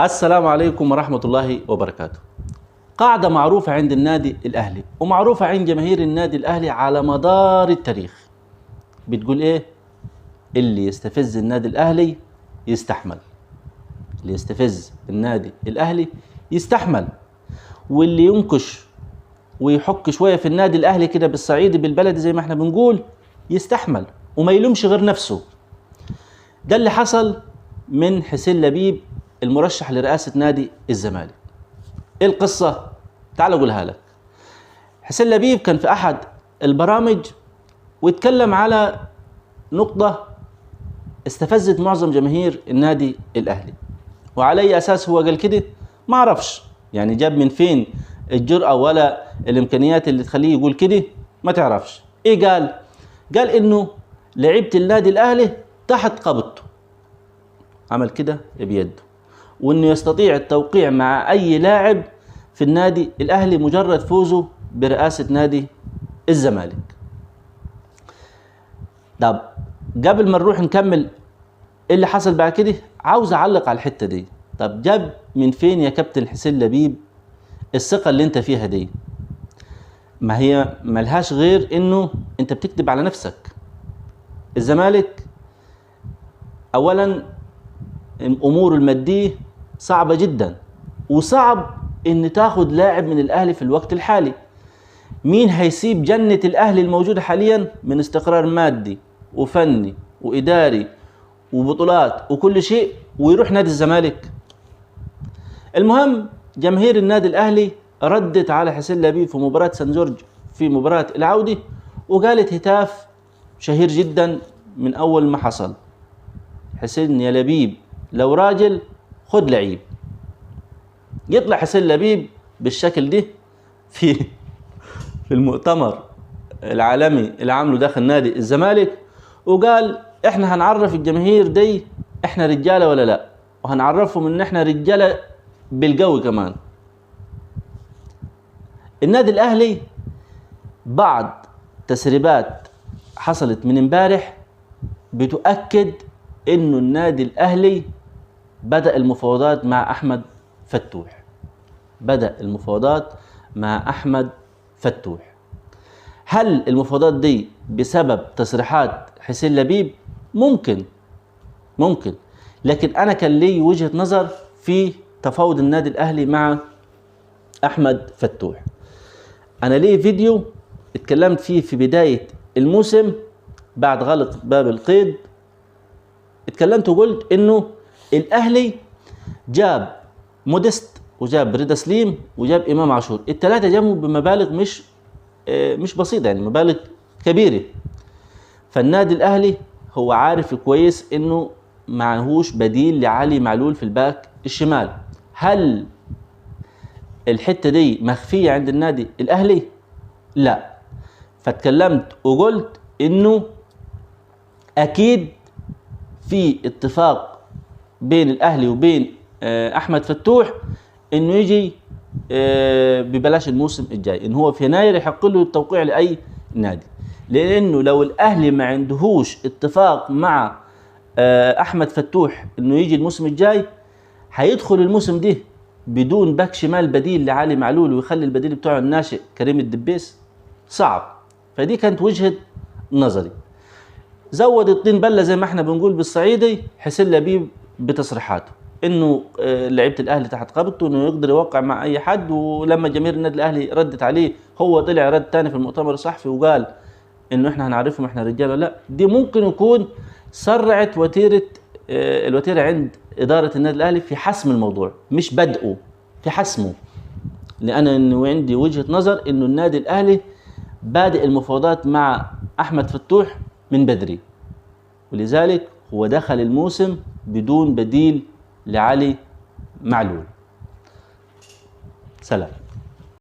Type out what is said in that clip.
السلام عليكم ورحمة الله وبركاته. قاعدة معروفة عند النادي الأهلي ومعروفة عند جماهير النادي الأهلي على مدار التاريخ، بتقول إيه؟ اللي يستفز النادي الأهلي يستحمل. اللي يستفز النادي الأهلي يستحمل، واللي ينكش ويحك شوية في النادي الأهلي كده بالصعيدي بالبلدي زي ما احنا بنقول يستحمل وما يلومش غير نفسه. ده اللي حصل من حسين لبيب المرشح لرئاسة نادي الزمالك. ايه القصة؟ تعال اقولها لك. حسين لبيب كان في احد البرامج واتكلم على نقطة استفزت معظم جماهير النادي الاهلي. وعلى اي اساس هو قال كده؟ ما اعرفش، يعني جاب من فين الجرأة ولا الامكانيات اللي تخليه يقول كده؟ ما تعرفش. ايه قال؟ قال انه لعيبة النادي الاهلي تحت قبضته، عمل كده بيده، وانه يستطيع التوقيع مع اي لاعب في النادي الاهلي مجرد فوزه برئاسة نادي الزمالك. طب قبل ما نروح نكمل ايه اللي حصل بعد كده، عاوز اعلق على الحتة دي. طب جاب من فين يا كابتن حسين لبيب الثقة اللي انت فيها دي؟ ما هي ملهاش غير انه انت بتكذب على نفسك. الزمالك اولا اموره المادية صعبة جدا، وصعب ان تاخد لاعب من الاهلي في الوقت الحالي. مين هيسيب جنة الاهلي الموجودة حاليا من استقرار مادي وفني واداري وبطولات وكل شيء ويروح نادي الزمالك؟ المهم جماهير النادي الاهلي ردت على حسين لبيب في مباراة سان جورج في مباراة العودة وقالت هتاف شهير جدا من اول ما حصل: حسين يا لبيب لو راجل خد لعيب. يطلع حسين لبيب بالشكل ده في المؤتمر العالمي اللي عامله داخل نادي الزمالك، وقال احنا هنعرف الجماهير دي احنا رجاله ولا لا، وهنعرفهم ان احنا رجاله بالقوي كمان. النادي الاهلي بعض تسريبات حصلت من امبارح بتؤكد انه النادي الاهلي بدأ المفاوضات مع احمد فتوح. بدأ المفاوضات مع احمد فتوح. هل المفاوضات دي بسبب تصريحات حسين لبيب؟ ممكن، لكن انا كان لي وجهة نظر في تفاوض النادي الاهلي مع احمد فتوح. انا لي فيديو اتكلمت فيه في بداية الموسم بعد غلق باب القيد. اتكلمت وقلت انه الاهلي جاب مودست وجاب رضا سليم وجاب امام عاشور، الثلاثه جابوا بمبالغ مش بسيطه، يعني مبالغ كبيره. فالنادي الاهلي هو عارف كويس انه معهوش بديل لعلي معلول في الباك الشمال. هل الحته دي مخفيه عند النادي الاهلي؟ لا. فاتكلمت وقلت انه اكيد في اتفاق بين الاهلي وبين احمد فتوح انه يجي ببلاش الموسم الجاي، ان هو في يناير يحق له التوقيع لاي نادي. لانه لو الاهلي ما عندهوش اتفاق مع احمد فتوح انه يجي الموسم الجاي، هيدخل الموسم ده بدون باك شمال بديل لعلي معلول ويخلي البديل بتاعه الناشئ كريم الدبيس. صعب. فدي كانت وجهة نظري. زود الطين بله زي ما احنا بنقول بالصعيدي حسين لبيب بتصريحاته انه لعيبه الاهلي تحت قبضته، انه يقدر يوقع مع اي حد. ولما جماهير النادي الاهلي ردت عليه هو طلع رد تاني في المؤتمر الصحفي وقال انه احنا هنعرفهم احنا رجاله. لا، دي ممكن يكون سرعت الوتيره عند اداره النادي الاهلي في حسم الموضوع، مش بدءه، في حسمه. لان انه عندي وجهه نظر انه النادي الاهلي بادئ المفاوضات مع احمد فتوح من بدري، ولذلك هو دخل الموسم بدون بديل لعلي معلول. سلام.